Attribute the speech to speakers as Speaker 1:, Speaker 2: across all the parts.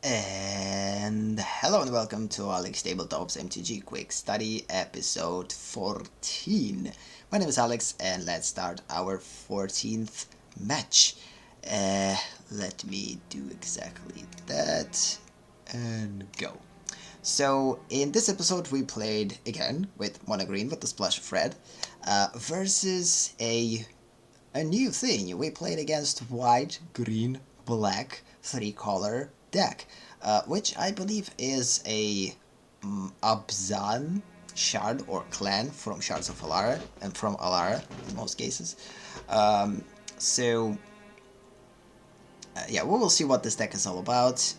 Speaker 1: And hello and welcome to AleksTabletops MTG Quick Study episode 14. My name is Alex and let's start our 14th match. Let me do exactly that and go. So in this episode we played again with mono green with the splash of red versus a new thing. We played against white, green, black, three-color deck, which I believe is a Abzan shard or clan from Shards of Alara, and from Alara in most cases. So yeah, we will see what this deck is all about.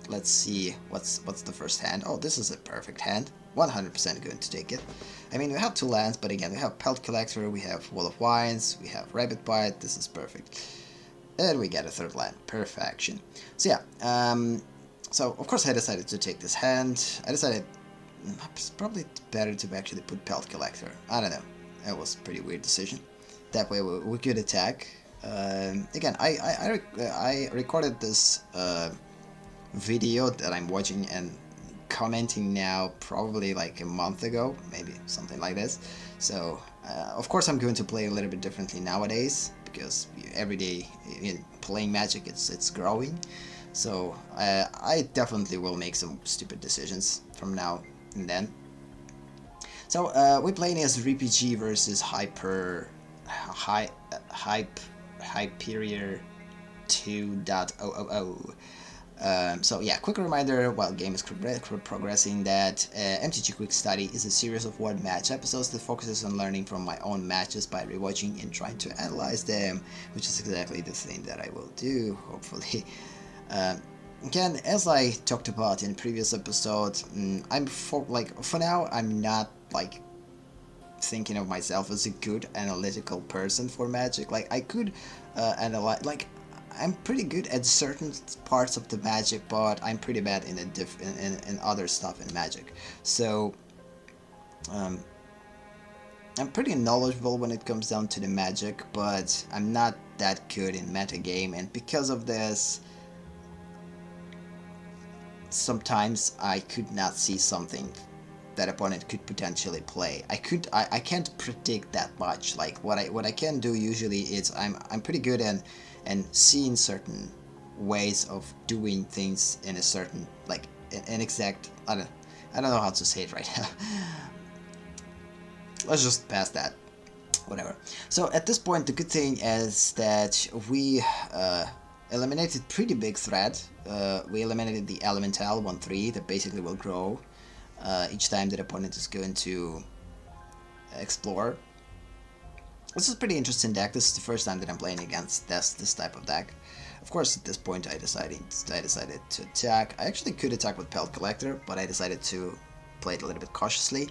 Speaker 1: Let's see what's the first hand. Oh, this is a perfect hand. 100% going to take it. I mean, we have two lands, but again, we have Pelt Collector, we have Wall of Wines, we have Rabbit Bite. This is perfect. And we get a third land. Perfection. So yeah, so of course I decided to take this hand. I decided it's probably better to actually put Pelt Collector. I don't know. It was a pretty weird decision. That way we could attack. Again, I recorded this video that I'm watching and commenting now probably like a month ago, maybe something like this. So of course I'm going to play a little bit differently nowadays because every day in playing Magic it's growing. So I definitely will make some stupid decisions from now and then. So we're playing as RPG versus Hyperior 2.000. So yeah, quick reminder while game is progressing that MTG Quick Study is a series of one match episodes that focuses on learning from my own matches by rewatching and trying to analyze them, which is exactly the thing that I will do, hopefully. Again, as I talked about in previous episodes, for now I'm not like thinking of myself as a good analytical person for Magic. Like I could analyze, like I'm pretty good at certain parts of the Magic, but I'm pretty bad in in other stuff in Magic. So I'm pretty knowledgeable when it comes down to the Magic, but I'm not that good in metagame, and because of this, sometimes I could not see something that opponent could potentially play. I can't predict that much. Like what I can do usually is I'm pretty good in and seeing certain ways of doing things in a certain, like an exact, I don't know how to say it right now. Let's just pass that, whatever. So at this point the good thing is that we eliminated pretty big threat. We eliminated the Elemental 1/3 that basically will grow each time that opponent is going to explore. This is a pretty interesting deck. This is the first time that I'm playing against this type of deck. Of course, at this point I decided to attack. I actually could attack with Pelt Collector, but I decided to play it a little bit cautiously,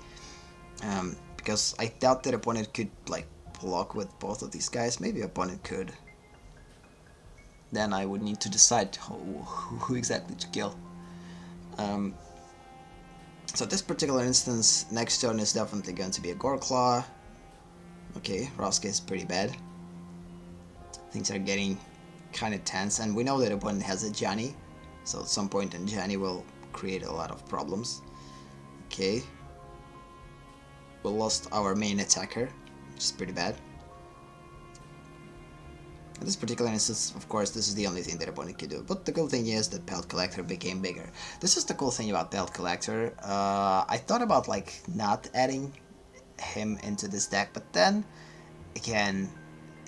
Speaker 1: because I doubt that opponent could like block with both of these guys. Maybe opponent could. Then I would need to decide who exactly to kill. So this particular instance, next turn is definitely going to be a Goreclaw. Okay, Roska is pretty bad. Things are getting kind of tense, and we know that opponent has a Johnny, so at some point Johnny will create a lot of problems. Okay, we lost our main attacker, which is pretty bad. In this particular instance, of course, this is the only thing that opponent could do. But the cool thing is that Pelt Collector became bigger. This is the cool thing about Pelt Collector. I thought about like not adding him into this deck, but then again,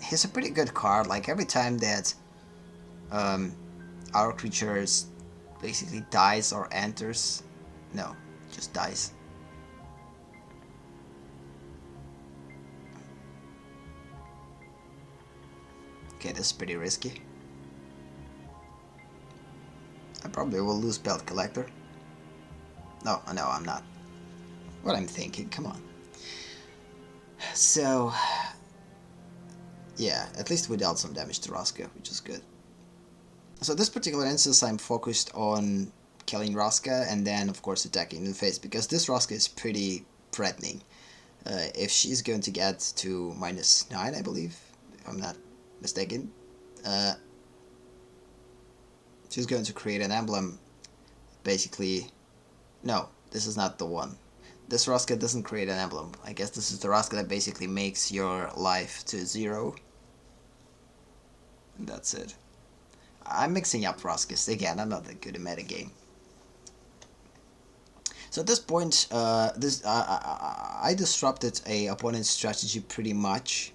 Speaker 1: he's a pretty good card. Like every time that our creatures basically dies or enters, no, just dies. Okay, this is pretty risky. I probably will lose Pelt Collector. No, I'm not. What I'm thinking, come on. So, yeah, at least we dealt some damage to Roska, which is good. So this particular instance I'm focused on killing Roska and then of course attacking in the face, because this Roska is pretty threatening. If she's going to get to -9, I believe, if I'm not mistaken, She's going to create an emblem, basically. No, this is not the one. This Raska doesn't create an emblem. I guess this is the Raska that basically makes your life to 0. And that's it. I'm mixing up Raskas. Again, I'm not that good at metagame. So at this point, I disrupted a opponent's strategy pretty much.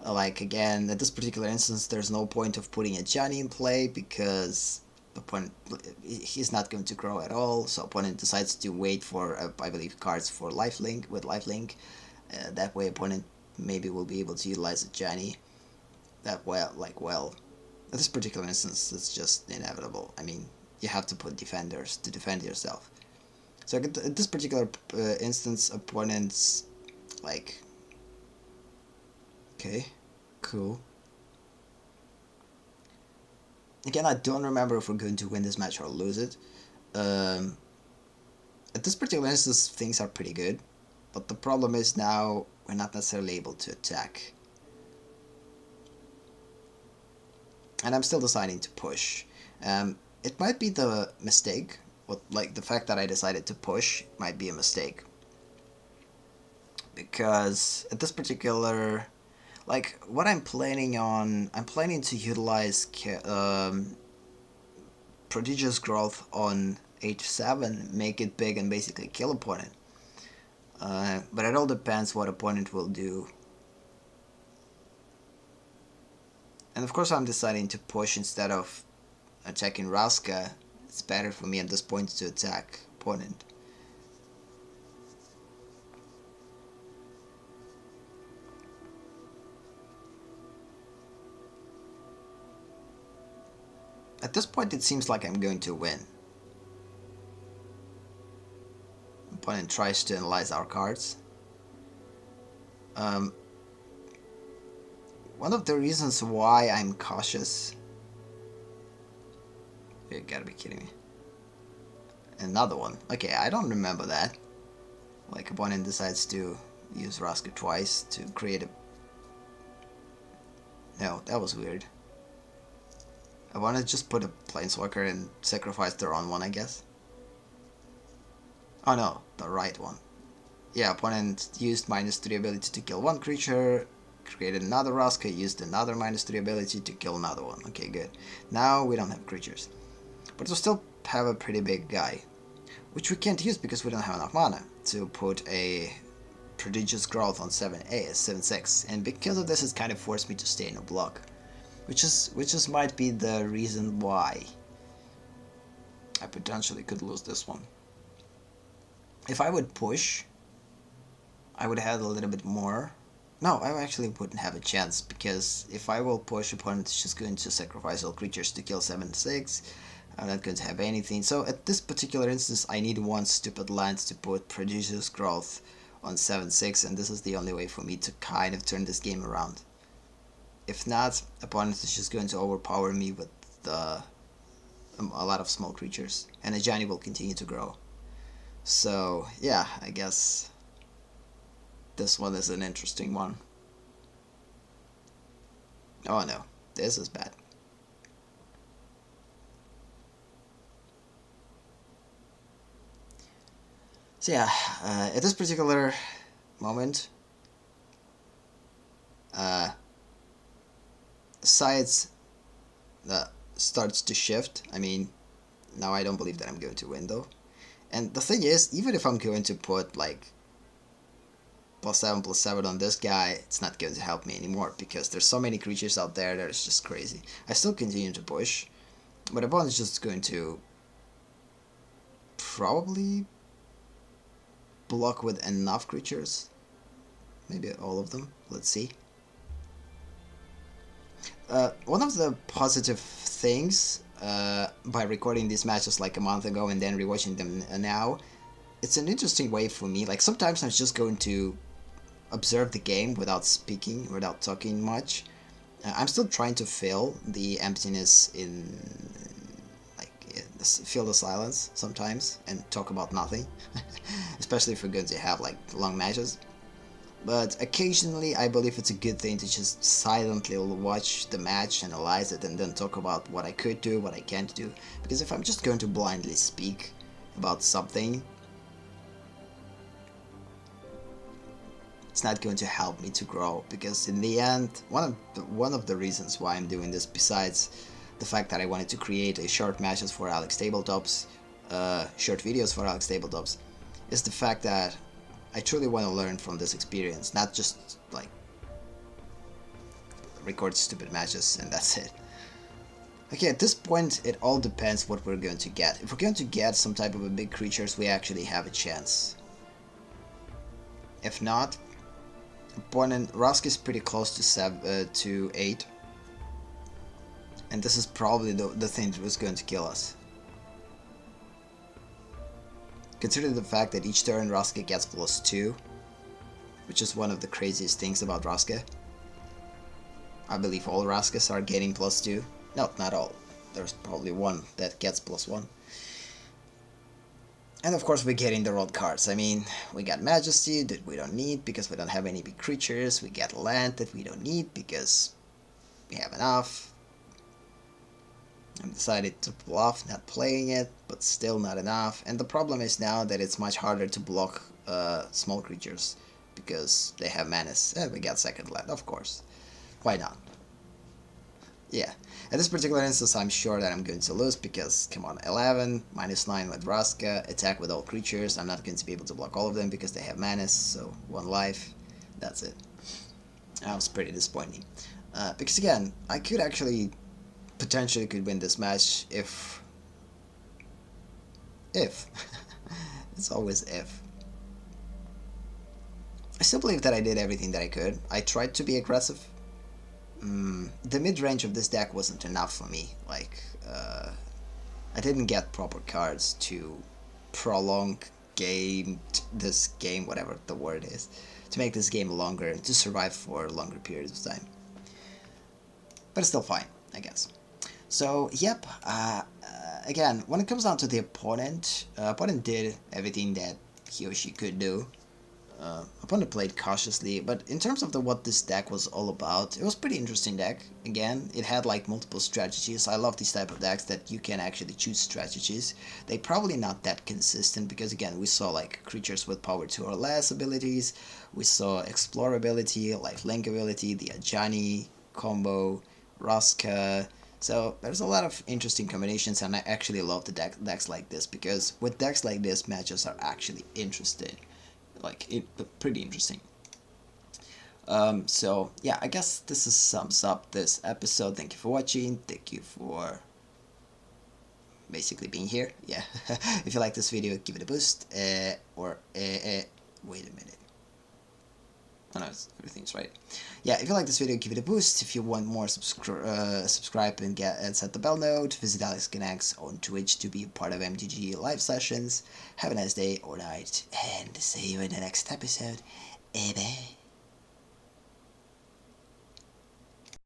Speaker 1: Like, again, at this particular instance, there's no point of putting a Johnny in play because the opponent, he's not going to grow at all. So opponent decides to wait for, I believe, cards for lifelink, with lifelink. That way opponent maybe will be able to utilize a Johnny. Well, at this particular instance, it's just inevitable. I mean, you have to put defenders to defend yourself. So at this particular instance, opponents, like, okay, cool. Again, I don't remember if we're going to win this match or lose it. At this particular instance, things are pretty good, but the problem is now we're not necessarily able to attack. And I'm still deciding to push. It might be the mistake. Like, the fact that I decided to push might be a mistake. Because at this particular, like, what I'm planning to utilize prodigious growth on H7, make it big and basically kill opponent. But it all depends what opponent will do. And of course I'm deciding to push instead of attacking Raska. It's better for me at this point to attack opponent. At this point it seems like I'm going to win. Opponent tries to analyze our cards. One of the reasons why I'm cautious... You gotta be kidding me. Another one. Okay, I don't remember that. Like, opponent decides to use Raska twice to create a... No, that was weird. I wanna just put a Planeswalker and sacrifice the wrong one, I guess. Oh no, the right one. Yeah, opponent used -3 ability to kill one creature, created another Raska, used another -3 ability to kill another one. Okay, good. Now we don't have creatures. But we still have a pretty big guy, which we can't use because we don't have enough mana to put a prodigious growth on 7/6, and because of this it kind of forced me to stay in a block, which might be the reason why I potentially could lose this one. If I would push, I would have a little bit more. No, I actually wouldn't have a chance, because if I will push, opponent is just going to sacrifice all creatures to kill 7/6. I'm not going to have anything. So at this particular instance, I need one stupid land to put prodigious growth on 7/6, and this is the only way for me to kind of turn this game around. If not, opponent is just going to overpower me with a lot of small creatures, and the Johnny will continue to grow. So yeah, I guess this one is an interesting one. Oh no, this is bad. So yeah, at this particular moment, sides starts to shift. I mean, now I don't believe that I'm going to win though. And the thing is, even if I'm going to put like +7/+7 on this guy, it's not going to help me anymore because there's so many creatures out there that it's just crazy. I still continue to push, but opponent's just going to probably block with enough creatures. Maybe all of them. Let's see. One of the positive things by recording these matches like a month ago and then rewatching them now, it's an interesting way for me. Like, sometimes I'm just going to observe the game without speaking, without talking much. I'm still trying to fill the emptiness in, like, fill the silence sometimes and talk about nothing, especially if we're going to have like long matches. But occasionally, I believe it's a good thing to just silently watch the match, analyze it, and then talk about what I could do, what I can't do. Because if I'm just going to blindly speak about something, it's not going to help me to grow. Because in the end, one of the reasons why I'm doing this, besides the fact that I wanted to create a short matches for AleksTabletops, short videos for AleksTabletops, is the fact that I truly want to learn from this experience, not just like record stupid matches and that's it. Okay, at this point it all depends what we're going to get. If we're going to get some type of a big creatures, we actually have a chance. If not, opponent Rusk is pretty close to 8, and this is probably the thing that was going to kill us. Consider the fact that each turn Raska gets +2, which is one of the craziest things about Raska. I believe all Raskas are getting +2. No, not all. There's probably one that gets +1. And of course we're getting the road cards. I mean, we got Majesty that we don't need because we don't have any big creatures. We get Land that we don't need because we have enough. I decided to pull off not playing it, but still not enough. And the problem is now that it's much harder to block small creatures because they have menace. And we got second land, of course. Why not? Yeah. In this particular instance, I'm sure that I'm going to lose because, come on, 11, -9 with Raska, attack with all creatures. I'm not going to be able to block all of them because they have menace, so 1 life. That's it. That was pretty disappointing. Because again, I could actually potentially could win this match if it's always if. I still believe that I did everything that I could. I tried to be aggressive. The mid-range of this deck wasn't enough for me. Like, I didn't get proper cards to prolong this game, whatever the word is, to make this game longer and to survive for longer periods of time. But it's still fine, I guess. So, yep, again, when it comes down to the opponent, opponent did everything that he or she could do. Opponent played cautiously, but in terms of what this deck was all about, it was a pretty interesting deck. Again, it had like multiple strategies. I love these type of decks that you can actually choose strategies. They probably not that consistent because again, we saw like creatures with power 2 or less abilities. We saw explore ability, like link ability, the Ajani combo, Raska. So there's a lot of interesting combinations, and I actually love the decks like this because with decks like this, matches are actually interesting. Like, pretty interesting. So yeah, I guess this sums up this episode. Thank you for watching. Thank you for basically being here. Yeah. If you like this video, give it a boost. Wait a minute. Oh, no, everything's right. Yeah, if you like this video, give it a boost. If you want more, subscribe and set the bell note. Visit AleksTabletops on Twitch to be a part of MTG live sessions. Have a nice day or night, and see you in the next episode. Bye.